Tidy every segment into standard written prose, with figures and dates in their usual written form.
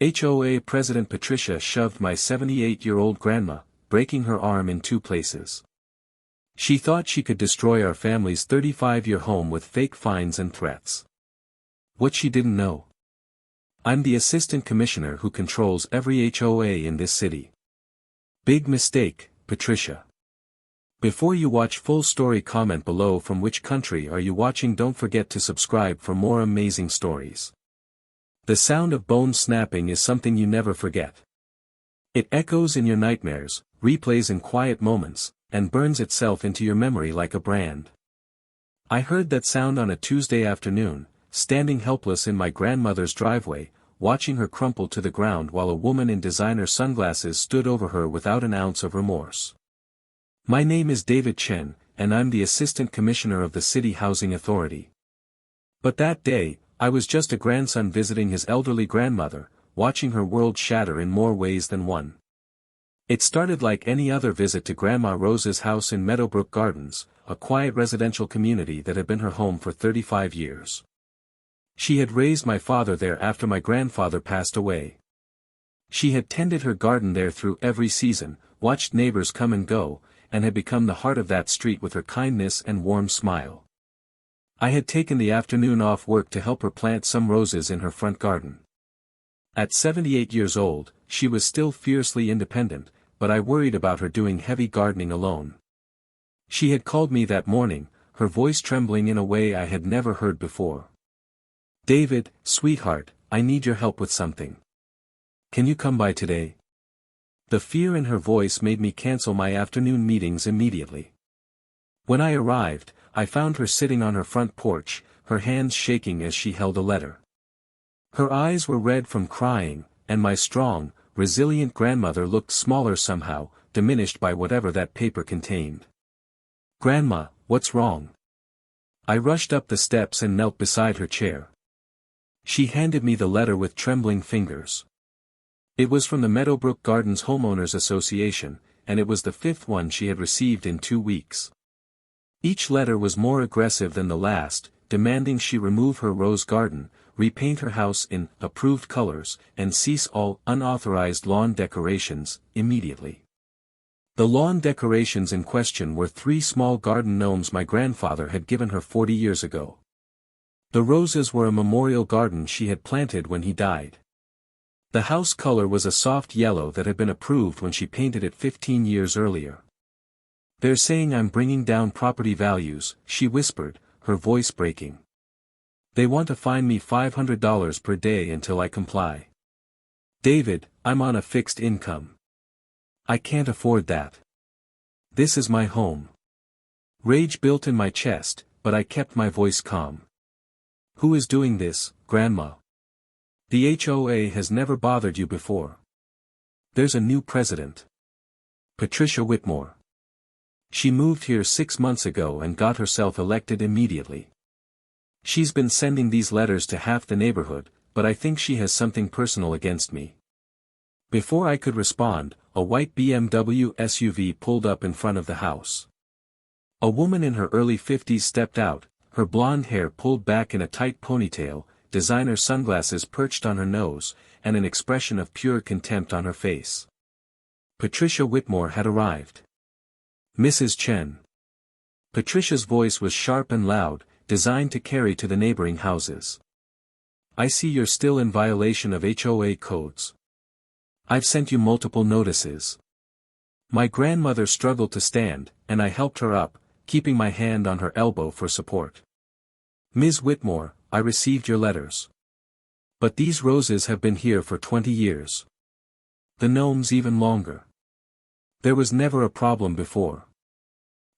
HOA President Patricia shoved my 78-year-old grandma, breaking her arm in two places. She thought she could destroy our family's 35-year home with fake fines and threats. What she didn't know. I'm the assistant commissioner who controls every HOA in this city. Big mistake, Patricia. Before you watch full story, comment below from which country are you watching. Don't forget to subscribe for more amazing stories. The sound of bone snapping is something you never forget. It echoes in your nightmares, replays in quiet moments, and burns itself into your memory like a brand. I heard that sound on a Tuesday afternoon, standing helpless in my grandmother's driveway, watching her crumple to the ground while a woman in designer sunglasses stood over her without an ounce of remorse. My name is David Chen, and I'm the Assistant Commissioner of the City Housing Authority. But that day, I was just a grandson visiting his elderly grandmother, watching her world shatter in more ways than one. It started like any other visit to Grandma Rose's house in Meadowbrook Gardens, a quiet residential community that had been her home for 35 years. She had raised my father there after my grandfather passed away. She had tended her garden there through every season, watched neighbors come and go, and had become the heart of that street with her kindness and warm smile. I had taken the afternoon off work to help her plant some roses in her front garden. At 78 years old, she was still fiercely independent, but I worried about her doing heavy gardening alone. She had called me that morning, her voice trembling in a way I had never heard before. "David, sweetheart, I need your help with something. Can you come by today?" The fear in her voice made me cancel my afternoon meetings immediately. When I arrived, I found her sitting on her front porch, her hands shaking as she held a letter. Her eyes were red from crying, and my strong, resilient grandmother looked smaller somehow, diminished by whatever that paper contained. "Grandma, what's wrong?" I rushed up the steps and knelt beside her chair. She handed me the letter with trembling fingers. It was from the Meadowbrook Gardens Homeowners Association, and it was the fifth one she had received in 2 weeks. Each letter was more aggressive than the last, demanding she remove her rose garden, repaint her house in approved colors, and cease all unauthorized lawn decorations, immediately. The lawn decorations in question were 3 small garden gnomes my grandfather had given her 40 years ago. The roses were a memorial garden she had planted when he died. The house color was a soft yellow that had been approved when she painted it 15 years earlier. "They're saying I'm bringing down property values," she whispered, her voice breaking. "They want to fine me $500 per day until I comply. David, I'm on a fixed income. I can't afford that. This is my home." Rage built in my chest, but I kept my voice calm. "Who is doing this, Grandma? The HOA has never bothered you before. There's a new president. Patricia Whitmore. She moved here 6 months ago and got herself elected immediately. She's been sending these letters to half the neighborhood, but I think she has something personal against me." Before I could respond, a white BMW SUV pulled up in front of the house. A woman in her early 50s stepped out, her blonde hair pulled back in a tight ponytail, designer sunglasses perched on her nose, and an expression of pure contempt on her face. Patricia Whitmore had arrived. "Mrs. Chen." Patricia's voice was sharp and loud, designed to carry to the neighboring houses. "I see you're still in violation of HOA codes. I've sent you multiple notices." My grandmother struggled to stand, and I helped her up, keeping my hand on her elbow for support. "Ms. Whitmore, I received your letters. But these roses have been here for 20 years. The gnomes even longer. There was never a problem before."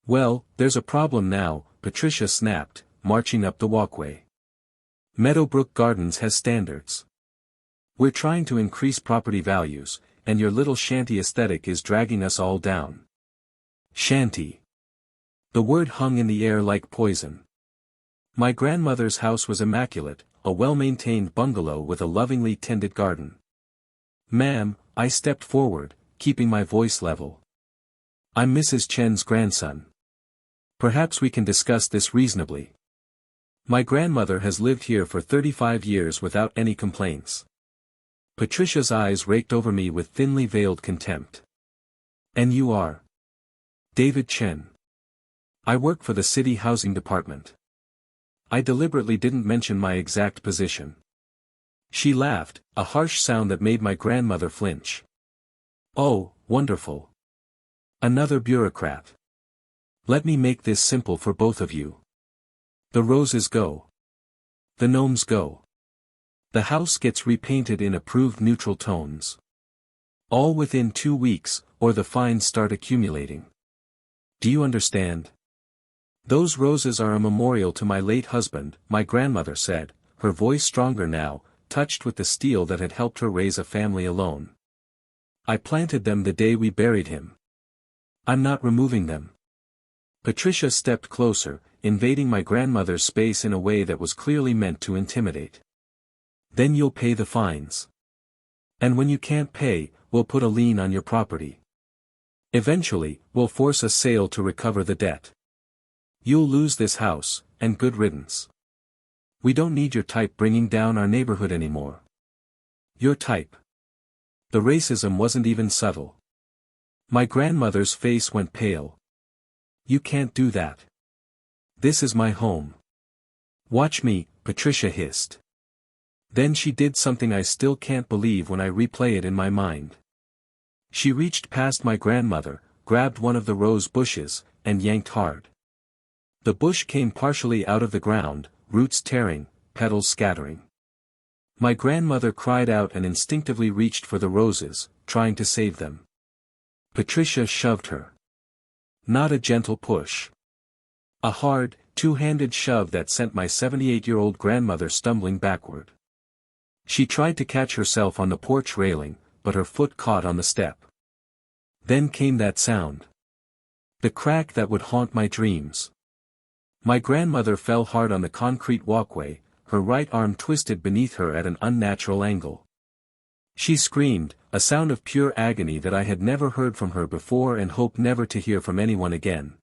"Well, there's a problem now," Patricia snapped, marching up the walkway. "Meadowbrook Gardens has standards. We're trying to increase property values, and your little shanty aesthetic is dragging us all down." Shanty. The word hung in the air like poison. My grandmother's house was immaculate, a well-maintained bungalow with a lovingly tended garden. "Ma'am," I stepped forward, keeping my voice level. "I'm Mrs. Chen's grandson. Perhaps we can discuss this reasonably. My grandmother has lived here for 35 years without any complaints. Patricia's eyes raked over me with thinly veiled contempt. And you are? David Chen. I work for the city housing department. I deliberately didn't mention my exact position. She laughed, a harsh sound that made my grandmother flinch. Oh, wonderful. Another bureaucrat. Let me make this simple for both of you. The roses go. The gnomes go. The house gets repainted in approved neutral tones. All within 2 weeks, or the fines start accumulating. Do you understand? Those roses are a memorial to my late husband, my grandmother said, her voice stronger now, touched with the steel that had helped her raise a family alone. I planted them the day we buried him. I'm not removing them. Patricia stepped closer, invading my grandmother's space in a way that was clearly meant to intimidate. Then you'll pay the fines. And when you can't pay, we'll put a lien on your property. Eventually, we'll force a sale to recover the debt. You'll lose this house, and good riddance. We don't need your type bringing down our neighborhood anymore. Your type. The racism wasn't even subtle. My grandmother's face went pale. You can't do that. This is my home. Watch me, Patricia hissed. Then she did something I still can't believe when I replay it in my mind. She reached past my grandmother, grabbed one of the rose bushes, and yanked hard. The bush came partially out of the ground, roots tearing, petals scattering. My grandmother cried out and instinctively reached for the roses, trying to save them. Patricia shoved her. Not a gentle push. A hard, two-handed shove that sent my 78-year-old grandmother stumbling backward. She tried to catch herself on the porch railing, but her foot caught on the step. Then came that sound. The crack that would haunt my dreams. My grandmother fell hard on the concrete walkway, her right arm twisted beneath her at an unnatural angle. She screamed, a sound of pure agony that I had never heard from her before and hoped never to hear from anyone again.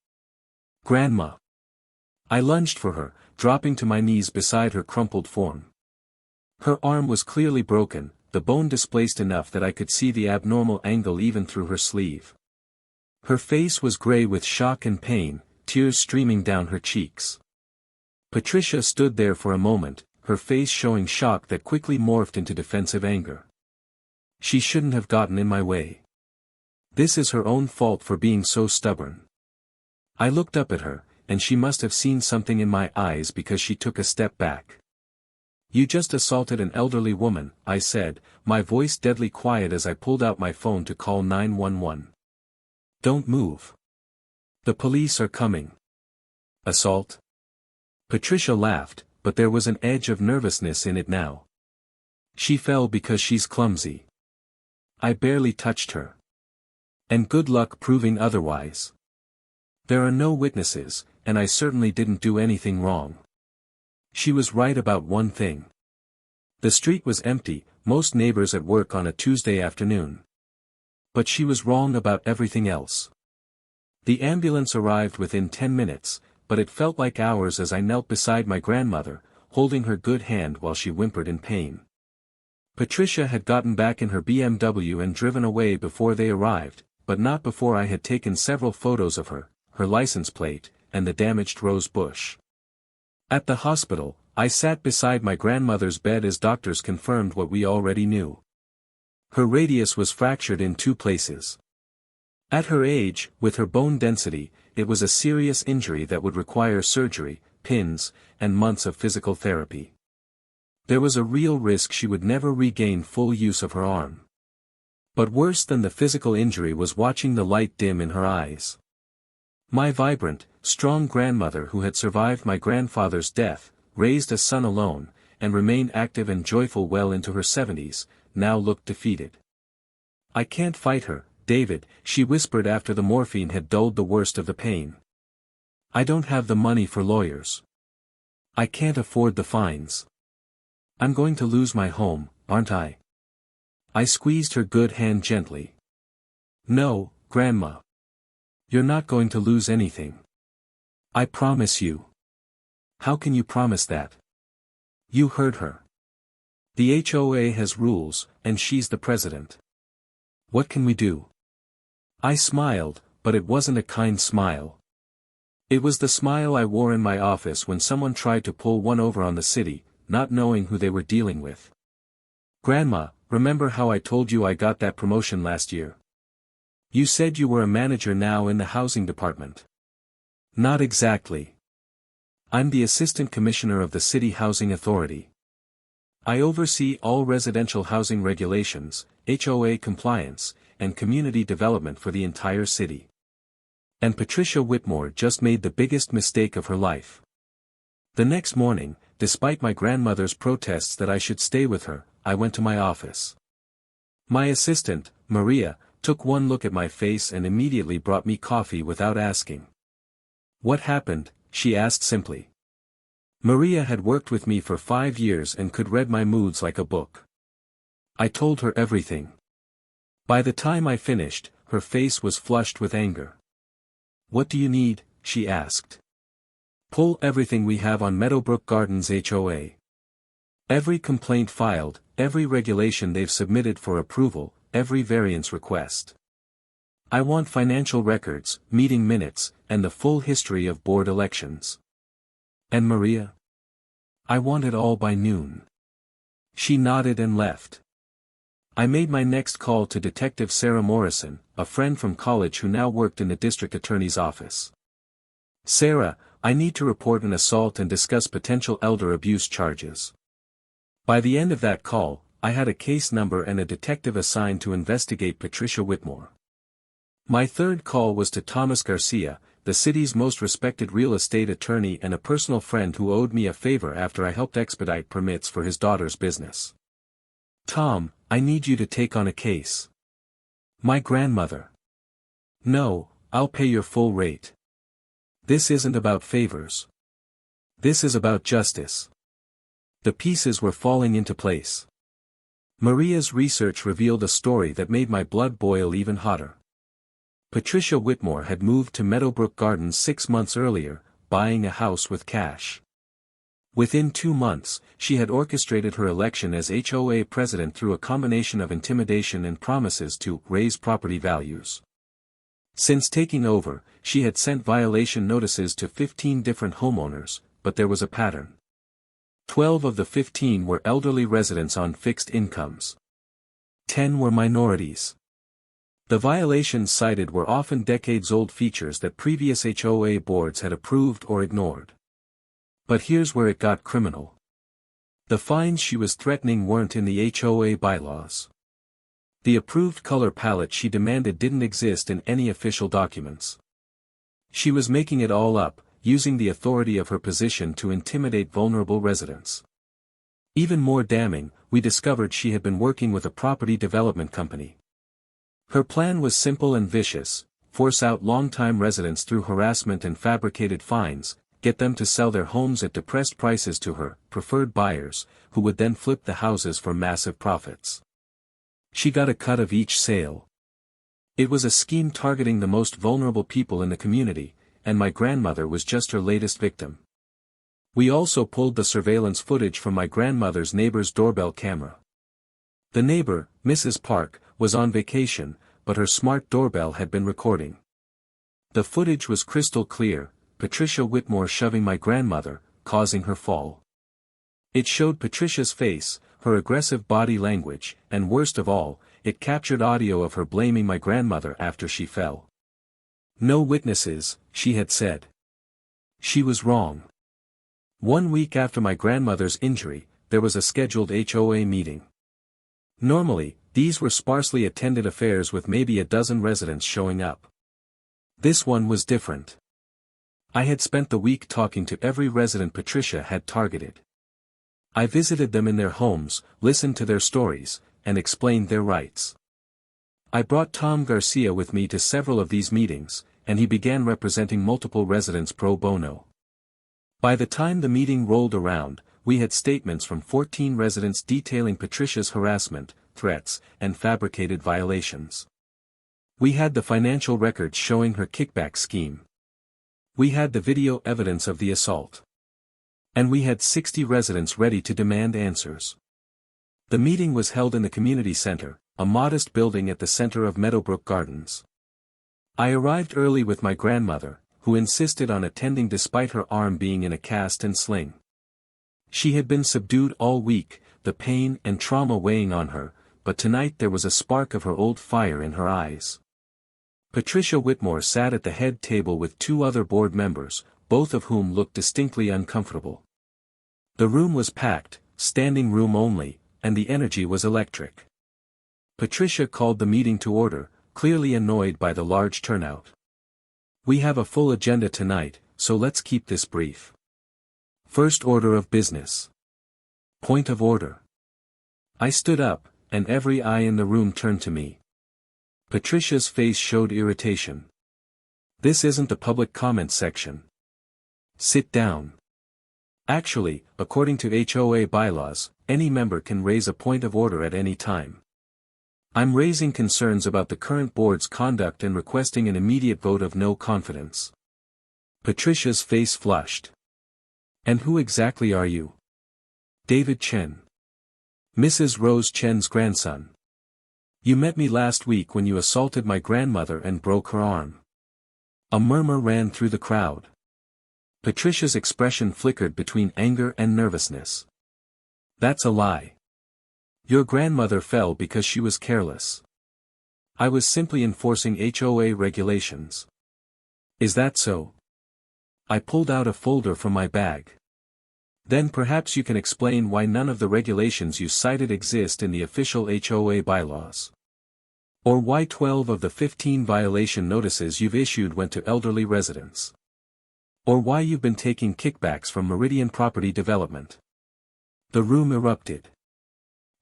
Grandma! I lunged for her, dropping to my knees beside her crumpled form. Her arm was clearly broken, the bone displaced enough that I could see the abnormal angle even through her sleeve. Her face was gray with shock and pain, tears streaming down her cheeks. Patricia stood there for a moment, her face showing shock that quickly morphed into defensive anger. She shouldn't have gotten in my way. This is her own fault for being so stubborn. I looked up at her, and she must have seen something in my eyes because she took a step back. You just assaulted an elderly woman, I said, my voice deadly quiet as I pulled out my phone to call 911. Don't move. The police are coming. Assault? Patricia laughed, but there was an edge of nervousness in it now. She fell because she's clumsy. I barely touched her. And good luck proving otherwise. There are no witnesses, and I certainly didn't do anything wrong. She was right about one thing. The street was empty, most neighbors at work on a Tuesday afternoon. But she was wrong about everything else. The ambulance arrived within 10 minutes, but it felt like hours as I knelt beside my grandmother, holding her good hand while she whimpered in pain. Patricia had gotten back in her BMW and driven away before they arrived, but not before I had taken several photos of her, her license plate, and the damaged rose bush. At the hospital, I sat beside my grandmother's bed as doctors confirmed what we already knew. Her radius was fractured in 2 places. At her age, with her bone density, it was a serious injury that would require surgery, pins, and months of physical therapy. There was a real risk she would never regain full use of her arm. But worse than the physical injury was watching the light dim in her eyes. My vibrant, strong grandmother who had survived my grandfather's death, raised a son alone, and remained active and joyful well into her 70s, now looked defeated. I can't fight her, David, she whispered after the morphine had dulled the worst of the pain. I don't have the money for lawyers. I can't afford the fines. I'm going to lose my home, aren't I? I squeezed her good hand gently. No, Grandma. You're not going to lose anything. I promise you. How can you promise that? You heard her. The HOA has rules, and she's the president. What can we do? I smiled, but it wasn't a kind smile. It was the smile I wore in my office when someone tried to pull one over on the city, not knowing who they were dealing with. Grandma, remember how I told you I got that promotion last year? You said you were a manager now in the housing department. Not exactly. I'm the assistant commissioner of the City Housing Authority. I oversee all residential housing regulations, HOA compliance, and community development for the entire city. And Patricia Whitmore just made the biggest mistake of her life. The next morning, despite my grandmother's protests that I should stay with her, I went to my office. My assistant, Maria, took one look at my face and immediately brought me coffee without asking. What happened? She asked simply. Maria had worked with me for 5 years and could read my moods like a book. I told her everything. By the time I finished, her face was flushed with anger. What do you need? She asked. Pull everything we have on Meadowbrook Gardens HOA. Every complaint filed, every regulation they've submitted for approval, every variance request. I want financial records, meeting minutes, and the full history of board elections. And Maria? I want it all by noon. She nodded and left. I made my next call to Detective Sarah Morrison, a friend from college who now worked in the district attorney's office. Sarah, I need to report an assault and discuss potential elder abuse charges. By the end of that call, I had a case number and a detective assigned to investigate Patricia Whitmore. My third call was to Thomas Garcia, the city's most respected real estate attorney and a personal friend who owed me a favor after I helped expedite permits for his daughter's business. Tom, I need you to take on a case. My grandmother. No, I'll pay your full rate. This isn't about favors. This is about justice. The pieces were falling into place. Maria's research revealed a story that made my blood boil even hotter. Patricia Whitmore had moved to Meadowbrook Gardens 6 months earlier, buying a house with cash. Within 2 months, she had orchestrated her election as HOA president through a combination of intimidation and promises to raise property values. Since taking over, she had sent violation notices to 15 different homeowners, but there was a pattern. 12 of the 15 were elderly residents on fixed incomes. 10 were minorities. The violations cited were often decades-old features that previous HOA boards had approved or ignored. But here's where it got criminal. The fines she was threatening weren't in the HOA bylaws. The approved color palette she demanded didn't exist in any official documents. She was making it all up, using the authority of her position to intimidate vulnerable residents. Even more damning, we discovered she had been working with a property development company. Her plan was simple and vicious: force out longtime residents through harassment and fabricated fines, get them to sell their homes at depressed prices to her preferred buyers, who would then flip the houses for massive profits. She got a cut of each sale. It was a scheme targeting the most vulnerable people in the community, and my grandmother was just her latest victim. We also pulled the surveillance footage from my grandmother's neighbor's doorbell camera. The neighbor, Mrs. Park, was on vacation, but her smart doorbell had been recording. The footage was crystal clear: Patricia Whitmore shoving my grandmother, causing her fall. It showed Patricia's face, her aggressive body language, and worst of all, it captured audio of her blaming my grandmother after she fell. No witnesses, she had said. She was wrong. 1 week after my grandmother's injury, there was a scheduled HOA meeting. Normally, these were sparsely attended affairs with maybe a dozen residents showing up. This one was different. I had spent the week talking to every resident Patricia had targeted. I visited them in their homes, listened to their stories, and explained their rights. I brought Tom Garcia with me to several of these meetings, and he began representing multiple residents pro bono. By the time the meeting rolled around, we had statements from 14 residents detailing Patricia's harassment, threats, and fabricated violations. We had the financial records showing her kickback scheme. We had the video evidence of the assault. And we had 60 residents ready to demand answers. The meeting was held in the community center, a modest building at the center of Meadowbrook Gardens. I arrived early with my grandmother, who insisted on attending despite her arm being in a cast and sling. She had been subdued all week, the pain and trauma weighing on her, but tonight there was a spark of her old fire in her eyes. Patricia Whitmore sat at the head table with two other board members, both of whom looked distinctly uncomfortable. The room was packed, standing room only, and the energy was electric. Patricia called the meeting to order, clearly annoyed by the large turnout. "We have a full agenda tonight, so let's keep this brief. First order of business. Point of order." I stood up, and every eye in the room turned to me. Patricia's face showed irritation. "This isn't the public comment section. Sit down." Actually, according to HOA bylaws, any member can raise a point of order at any time. I'm raising concerns about the current board's conduct and requesting an immediate vote of no confidence. Patricia's face flushed. "And who exactly are you?" "David Chen. Mrs. Rose Chen's grandson. You met me last week when you assaulted my grandmother and broke her arm." A murmur ran through the crowd. Patricia's expression flickered between anger and nervousness. "That's a lie. Your grandmother fell because she was careless. I was simply enforcing HOA regulations." "Is that so?" I pulled out a folder from my bag. "Then perhaps you can explain why none of the regulations you cited exist in the official HOA bylaws. Or why 12 of the 15 violation notices you've issued went to elderly residents. Or why you've been taking kickbacks from Meridian Property Development." The room erupted.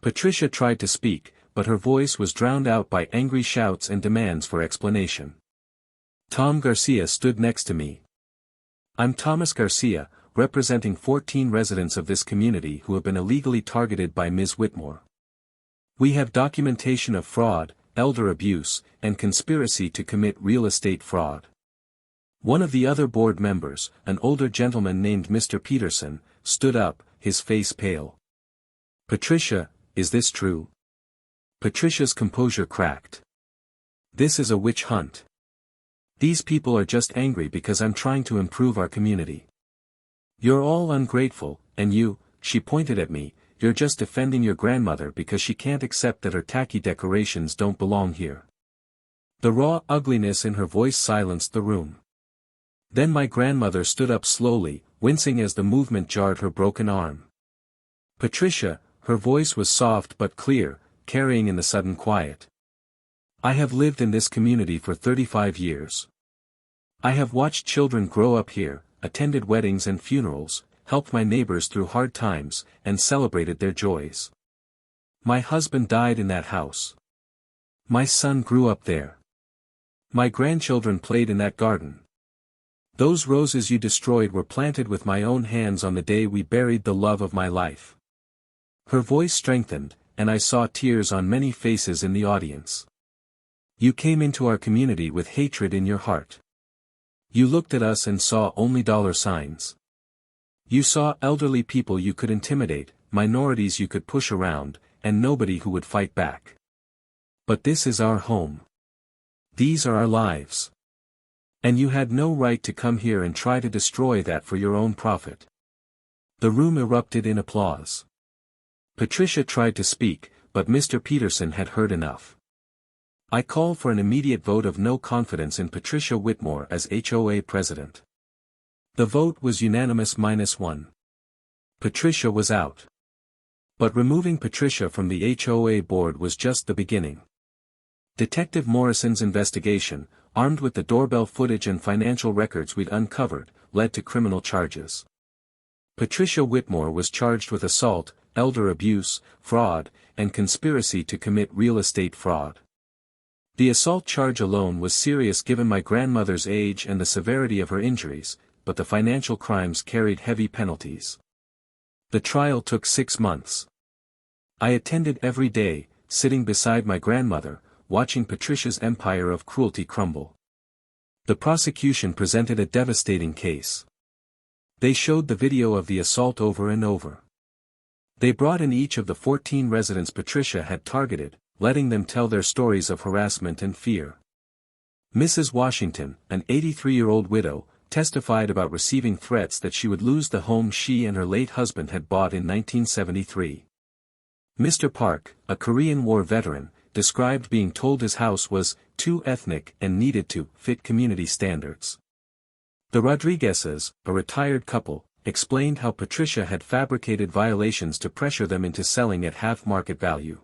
Patricia tried to speak, but her voice was drowned out by angry shouts and demands for explanation. Tom Garcia stood next to me. "I'm Thomas Garcia, representing 14 residents of this community who have been illegally targeted by Ms. Whitmore. We have documentation of fraud, elder abuse, and conspiracy to commit real estate fraud." One of the other board members, an older gentleman named Mr. Peterson, stood up, his face pale. "Patricia, is this true?" Patricia's composure cracked. "This is a witch hunt. These people are just angry because I'm trying to improve our community. You're all ungrateful, and you," she pointed at me, "you're just defending your grandmother because she can't accept that her tacky decorations don't belong here." The raw ugliness in her voice silenced the room. Then my grandmother stood up slowly, wincing as the movement jarred her broken arm. "Patricia," her voice was soft but clear, carrying in the sudden quiet. "I have lived in this community for 35 years. I have watched children grow up here, attended weddings and funerals, helped my neighbors through hard times, and celebrated their joys. My husband died in that house. My son grew up there. My grandchildren played in that garden. Those roses you destroyed were planted with my own hands on the day we buried the love of my life." Her voice strengthened, and I saw tears on many faces in the audience. "You came into our community with hatred in your heart. You looked at us and saw only dollar signs. You saw elderly people you could intimidate, minorities you could push around, and nobody who would fight back. But this is our home. These are our lives. And you had no right to come here and try to destroy that for your own profit." The room erupted in applause. Patricia tried to speak, but Mr. Peterson had heard enough. I call for an immediate vote of no confidence in Patricia Whitmore as HOA president. The vote was unanimous -1. Patricia was out. But removing Patricia from the HOA board was just the beginning. Detective Morrison's investigation, armed with the doorbell footage and financial records we'd uncovered, led to criminal charges. Patricia Whitmore was charged with assault, elder abuse, fraud, and conspiracy to commit real estate fraud. The assault charge alone was serious given my grandmother's age and the severity of her injuries, but the financial crimes carried heavy penalties. The trial took 6 months. I attended every day, sitting beside my grandmother, watching Patricia's empire of cruelty crumble. The prosecution presented a devastating case. They showed the video of the assault over and over. They brought in each of the 14 residents Patricia had targeted, letting them tell their stories of harassment and fear. Mrs. Washington, an 83-year-old widow, testified about receiving threats that she would lose the home she and her late husband had bought in 1973. Mr. Park, a Korean War veteran, described being told his house was too ethnic and needed to fit community standards. The Rodriguezes, a retired couple, explained how Patricia had fabricated violations to pressure them into selling at half market value.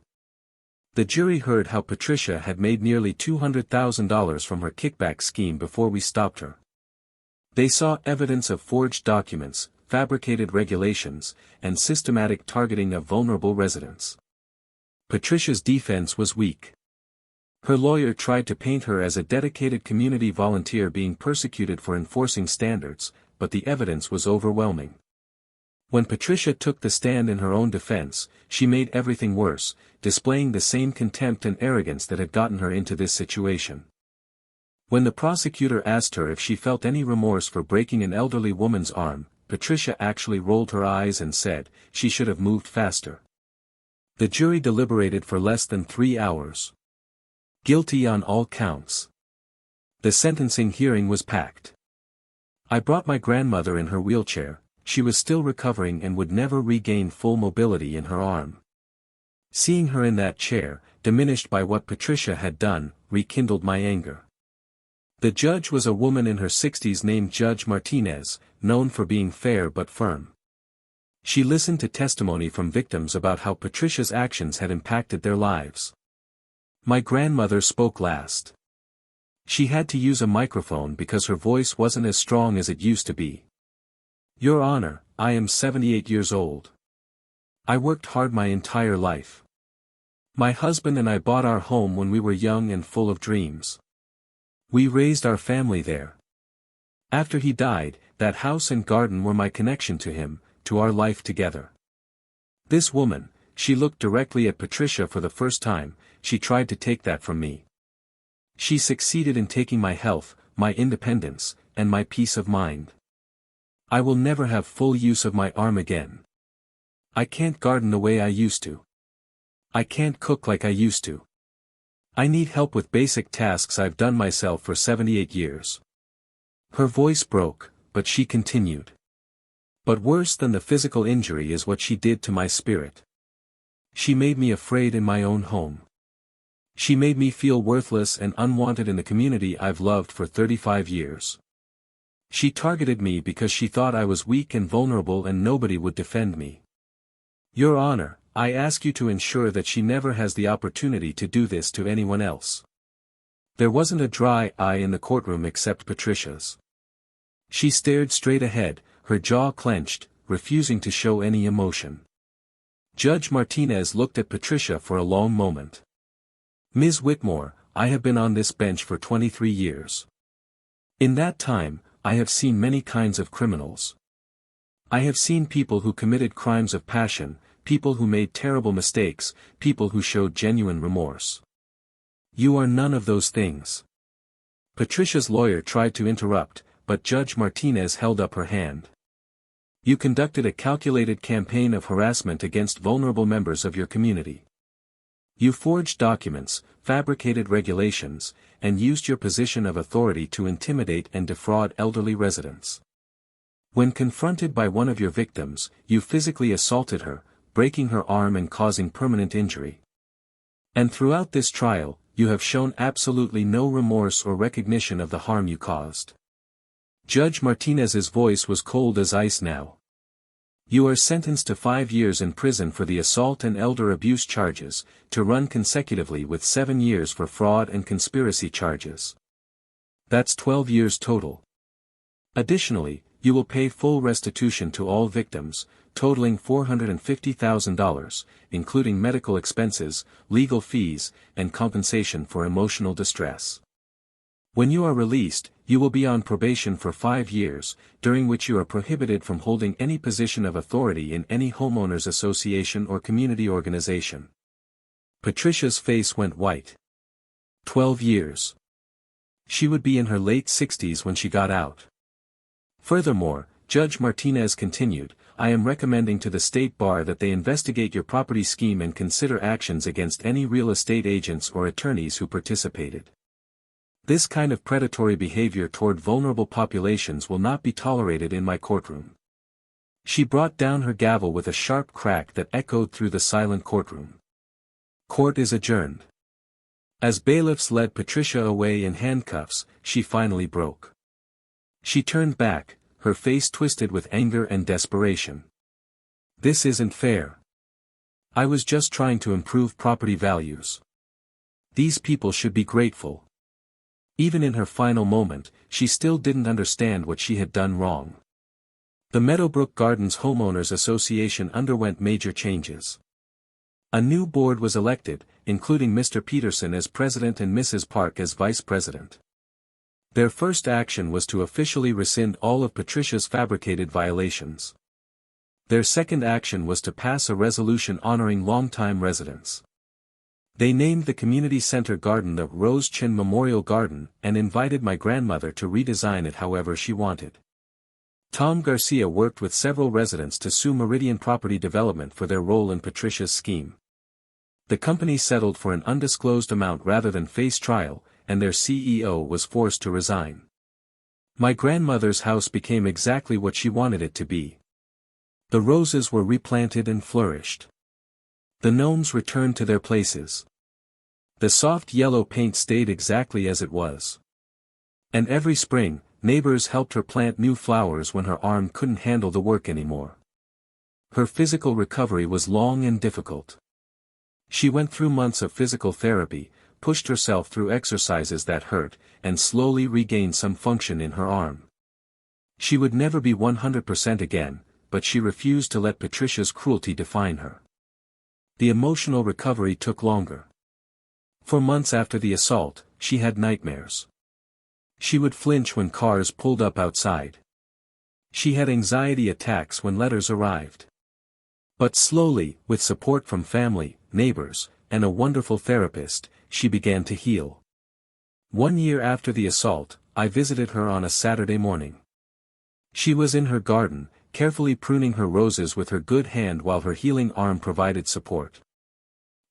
The jury heard how Patricia had made nearly $200,000 from her kickback scheme before we stopped her. They saw evidence of forged documents, fabricated regulations, and systematic targeting of vulnerable residents. Patricia's defense was weak. Her lawyer tried to paint her as a dedicated community volunteer being persecuted for enforcing standards, but the evidence was overwhelming. When Patricia took the stand in her own defense, she made everything worse, displaying the same contempt and arrogance that had gotten her into this situation. When the prosecutor asked her if she felt any remorse for breaking an elderly woman's arm, Patricia actually rolled her eyes and said, she should have moved faster. The jury deliberated for less than 3 hours. Guilty on all counts. The sentencing hearing was packed. I brought my grandmother in her wheelchair. She was still recovering and would never regain full mobility in her arm. Seeing her in that chair, diminished by what Patricia had done, rekindled my anger. The judge was a woman in her 60s named Judge Martinez, known for being fair but firm. She listened to testimony from victims about how Patricia's actions had impacted their lives. My grandmother spoke last. She had to use a microphone because her voice wasn't as strong as it used to be. Your Honor, I am 78 years old. I worked hard my entire life. My husband and I bought our home when we were young and full of dreams. We raised our family there. After he died, that house and garden were my connection to him, to our life together. This woman, she looked directly at Patricia for the first time, she tried to take that from me. She succeeded in taking my health, my independence, and my peace of mind. I will never have full use of my arm again. I can't garden the way I used to. I can't cook like I used to. I need help with basic tasks I've done myself for 78 years. Her voice broke, but she continued. But worse than the physical injury is what she did to my spirit. She made me afraid in my own home. She made me feel worthless and unwanted in the community I've loved for 35 years. She targeted me because she thought I was weak and vulnerable and nobody would defend me. Your Honor, I ask you to ensure that she never has the opportunity to do this to anyone else. There wasn't a dry eye in the courtroom except Patricia's. She stared straight ahead, her jaw clenched, refusing to show any emotion. Judge Martinez looked at Patricia for a long moment. Ms. Whitmore, I have been on this bench for 23 years. In that time, I have seen many kinds of criminals. I have seen people who committed crimes of passion, people who made terrible mistakes, people who showed genuine remorse. You are none of those things. Patricia's lawyer tried to interrupt, but Judge Martinez held up her hand. You conducted a calculated campaign of harassment against vulnerable members of your community. You forged documents, fabricated regulations, and used your position of authority to intimidate and defraud elderly residents. When confronted by one of your victims, you physically assaulted her, breaking her arm and causing permanent injury. And throughout this trial, you have shown absolutely no remorse or recognition of the harm you caused. Judge Martinez's voice was cold as ice now. You are sentenced to 5 years in prison for the assault and elder abuse charges, to run consecutively with 7 years for fraud and conspiracy charges. That's 12 years total. Additionally, you will pay full restitution to all victims, totaling $450,000, including medical expenses, legal fees, and compensation for emotional distress. When you are released, you will be on probation for 5 years, during which you are prohibited from holding any position of authority in any homeowners association or community organization. Patricia's face went white. 12 years. She would be in her late 60s when she got out. Furthermore, Judge Martinez continued, I am recommending to the State Bar that they investigate your property scheme and consider actions against any real estate agents or attorneys who participated. This kind of predatory behavior toward vulnerable populations will not be tolerated in my courtroom." She brought down her gavel with a sharp crack that echoed through the silent courtroom. Court is adjourned. As bailiffs led Patricia away in handcuffs, she finally broke. She turned back, her face twisted with anger and desperation. "This isn't fair. I was just trying to improve property values. These people should be grateful." Even in her final moment, she still didn't understand what she had done wrong. The Meadowbrook Gardens Homeowners Association underwent major changes. A new board was elected, including Mr. Peterson as president and Mrs. Park as vice president. Their first action was to officially rescind all of Patricia's fabricated violations. Their second action was to pass a resolution honoring longtime residents. They named the community center garden the Rose Chin Memorial Garden and invited my grandmother to redesign it however she wanted. Tom Garcia worked with several residents to sue Meridian Property Development for their role in Patricia's scheme. The company settled for an undisclosed amount rather than face trial, and their CEO was forced to resign. My grandmother's house became exactly what she wanted it to be. The roses were replanted and flourished. The gnomes returned to their places. The soft yellow paint stayed exactly as it was. And every spring, neighbors helped her plant new flowers when her arm couldn't handle the work anymore. Her physical recovery was long and difficult. She went through months of physical therapy, pushed herself through exercises that hurt, and slowly regained some function in her arm. She would never be 100% again, but she refused to let Patricia's cruelty define her. The emotional recovery took longer. For months after the assault, she had nightmares. She would flinch when cars pulled up outside. She had anxiety attacks when letters arrived. But slowly, with support from family, neighbors, and a wonderful therapist, she began to heal. 1 year after the assault, I visited her on a Saturday morning. She was in her garden, carefully pruning her roses with her good hand while her healing arm provided support.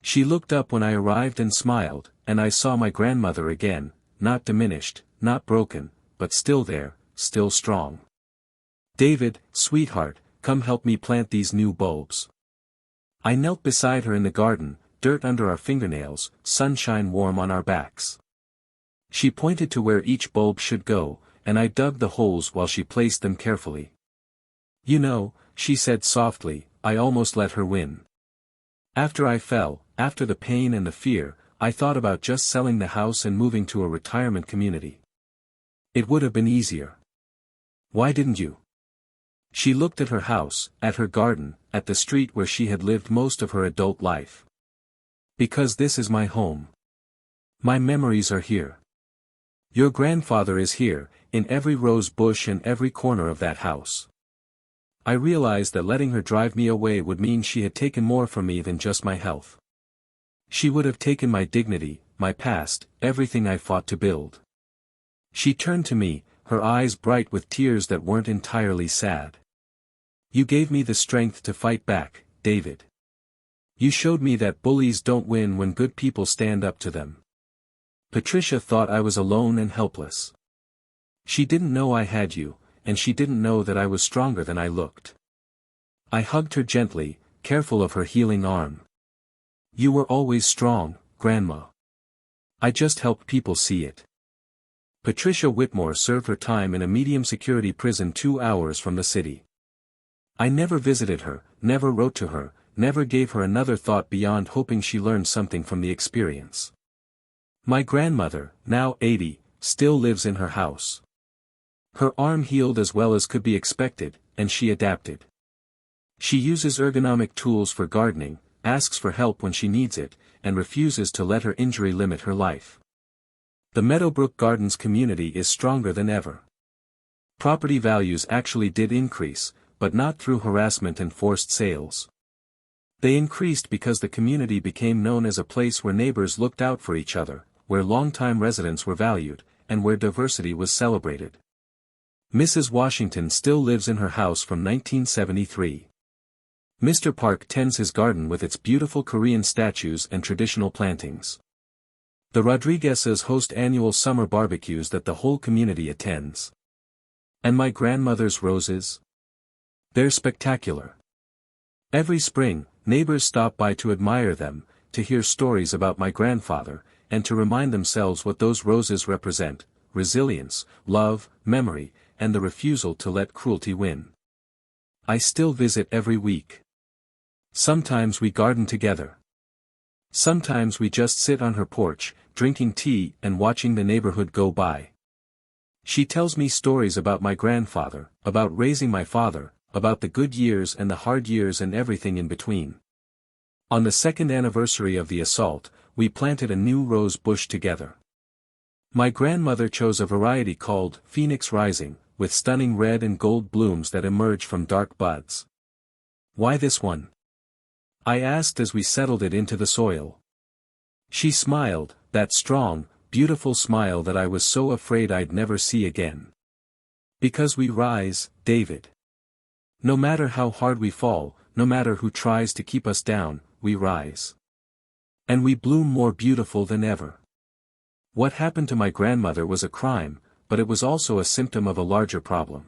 She looked up when I arrived and smiled, and I saw my grandmother again, not diminished, not broken, but still there, still strong. "David, sweetheart, come help me plant these new bulbs." I knelt beside her in the garden, dirt under our fingernails, sunshine warm on our backs. She pointed to where each bulb should go, and I dug the holes while she placed them carefully. "You know," she said softly, I almost let her win. After I fell, after the pain and the fear, I thought about just selling the house and moving to a retirement community. It would have been easier. Why didn't you? She looked at her house, at her garden, at the street where she had lived most of her adult life. Because this is my home. My memories are here. Your grandfather is here, in every rose bush and every corner of that house. I realized that letting her drive me away would mean she had taken more from me than just my health. She would have taken my dignity, my past, everything I fought to build. She turned to me, her eyes bright with tears that weren't entirely sad. "You gave me the strength to fight back, David. You showed me that bullies don't win when good people stand up to them." Patricia thought I was alone and helpless. She didn't know I had you, and she didn't know that I was stronger than I looked. I hugged her gently, careful of her healing arm. "You were always strong, Grandma. I just helped people see it." Patricia Whitmore served her time in a medium-security prison 2 hours from the city. I never visited her, never wrote to her, never gave her another thought beyond hoping she learned something from the experience. My grandmother, now 80, still lives in her house. Her arm healed as well as could be expected, and she adapted. She uses ergonomic tools for gardening, asks for help when she needs it, and refuses to let her injury limit her life. The Meadowbrook Gardens community is stronger than ever. Property values actually did increase, but not through harassment and forced sales. They increased because the community became known as a place where neighbors looked out for each other, where longtime residents were valued, and where diversity was celebrated. Mrs. Washington still lives in her house from 1973. Mr. Park tends his garden with its beautiful Korean statues and traditional plantings. The Rodriguezes host annual summer barbecues that the whole community attends. And my grandmother's roses? They're spectacular. Every spring, neighbors stop by to admire them, to hear stories about my grandfather, and to remind themselves what those roses represent: resilience, love, memory, and the refusal to let cruelty win. I still visit every week. Sometimes we garden together. Sometimes we just sit on her porch, drinking tea and watching the neighborhood go by. She tells me stories about my grandfather, about raising my father, about the good years and the hard years and everything in between. On the second anniversary of the assault, we planted a new rose bush together. My grandmother chose a variety called Phoenix Rising, with stunning red and gold blooms that emerge from dark buds. Why this one? I asked as we settled it into the soil. She smiled, that strong, beautiful smile that I was so afraid I'd never see again. Because we rise, David. No matter how hard we fall, no matter who tries to keep us down, we rise. And we bloom more beautiful than ever. What happened to my grandmother was a crime, but it was also a symptom of a larger problem.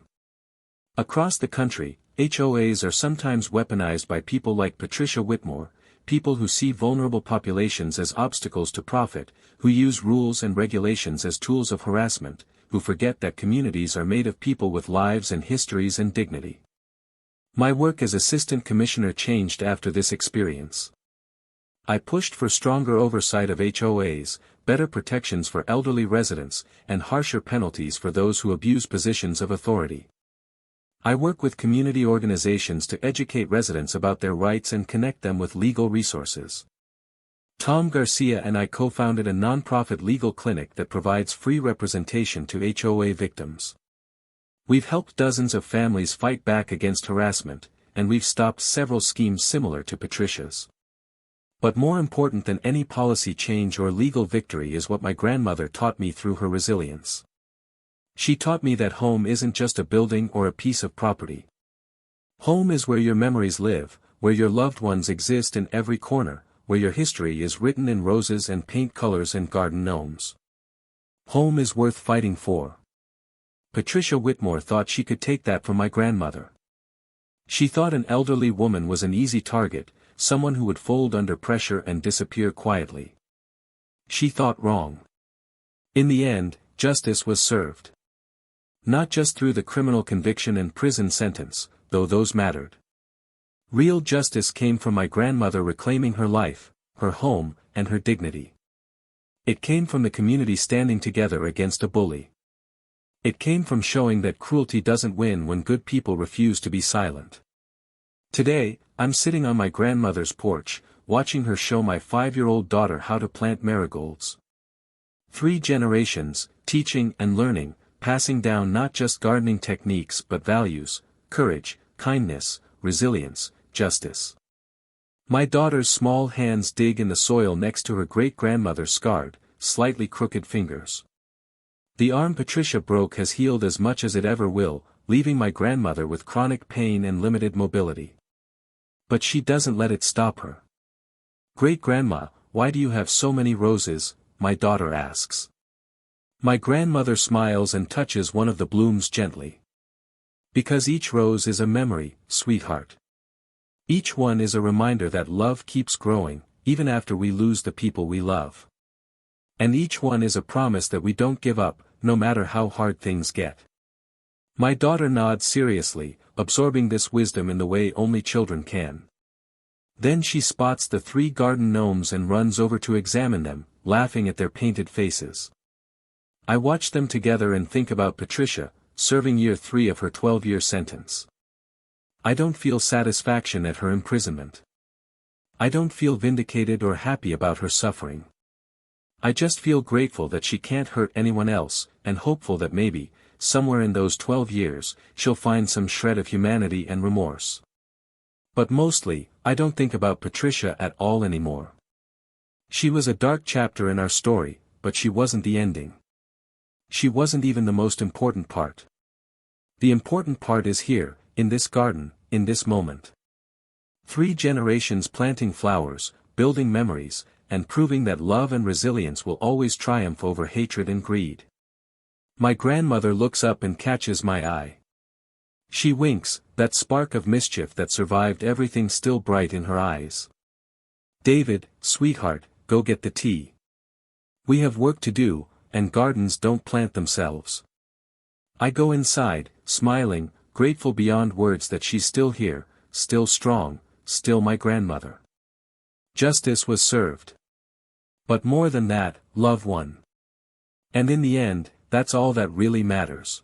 Across the country, HOAs are sometimes weaponized by people like Patricia Whitmore, people who see vulnerable populations as obstacles to profit, who use rules and regulations as tools of harassment, who forget that communities are made of people with lives and histories and dignity. My work as assistant commissioner changed after this experience. I pushed for stronger oversight of HOAs, better protections for elderly residents, and harsher penalties for those who abuse positions of authority. I work with community organizations to educate residents about their rights and connect them with legal resources. Tom Garcia and I co-founded a nonprofit legal clinic that provides free representation to HOA victims. We've helped dozens of families fight back against harassment, and we've stopped several schemes similar to Patricia's. But more important than any policy change or legal victory is what my grandmother taught me through her resilience. She taught me that home isn't just a building or a piece of property. Home is where your memories live, where your loved ones exist in every corner, where your history is written in roses and paint colors and garden gnomes. Home is worth fighting for. Patricia Whitmore thought she could take that from my grandmother. She thought an elderly woman was an easy target, someone who would fold under pressure and disappear quietly. She thought wrong. In the end, justice was served. Not just through the criminal conviction and prison sentence, though those mattered. Real justice came from my grandmother reclaiming her life, her home, and her dignity. It came from the community standing together against a bully. It came from showing that cruelty doesn't win when good people refuse to be silent. Today, I'm sitting on my grandmother's porch, watching her show my 5-year-old daughter how to plant marigolds. 3 generations, teaching and learning, passing down not just gardening techniques but values, courage, kindness, resilience, justice. My daughter's small hands dig in the soil next to her great-grandmother's scarred, slightly crooked fingers. The arm Patricia broke has healed as much as it ever will, leaving my grandmother with chronic pain and limited mobility. But she doesn't let it stop her. "Great-grandma, why do you have so many roses?" my daughter asks. My grandmother smiles and touches one of the blooms gently. "Because each rose is a memory, sweetheart. Each one is a reminder that love keeps growing, even after we lose the people we love. And each one is a promise that we don't give up, no matter how hard things get." My daughter nods seriously, absorbing this wisdom in the way only children can. Then she spots the 3 garden gnomes and runs over to examine them, laughing at their painted faces. I watch them together and think about Patricia, serving year 3 of her 12-year sentence. I don't feel satisfaction at her imprisonment. I don't feel vindicated or happy about her suffering. I just feel grateful that she can't hurt anyone else, and hopeful that maybe, somewhere in those 12 years, she'll find some shred of humanity and remorse. But mostly, I don't think about Patricia at all anymore. She was a dark chapter in our story, but she wasn't the ending. She wasn't even the most important part. The important part is here, in this garden, in this moment. 3 generations planting flowers, building memories, and proving that love and resilience will always triumph over hatred and greed. My grandmother looks up and catches my eye. She winks, that spark of mischief that survived everything still bright in her eyes. David, sweetheart, go get the tea. We have work to do, and gardens don't plant themselves. I go inside, smiling, grateful beyond words that she's still here, still strong, still my grandmother. Justice was served. But more than that, love won. And in the end, that's all that really matters.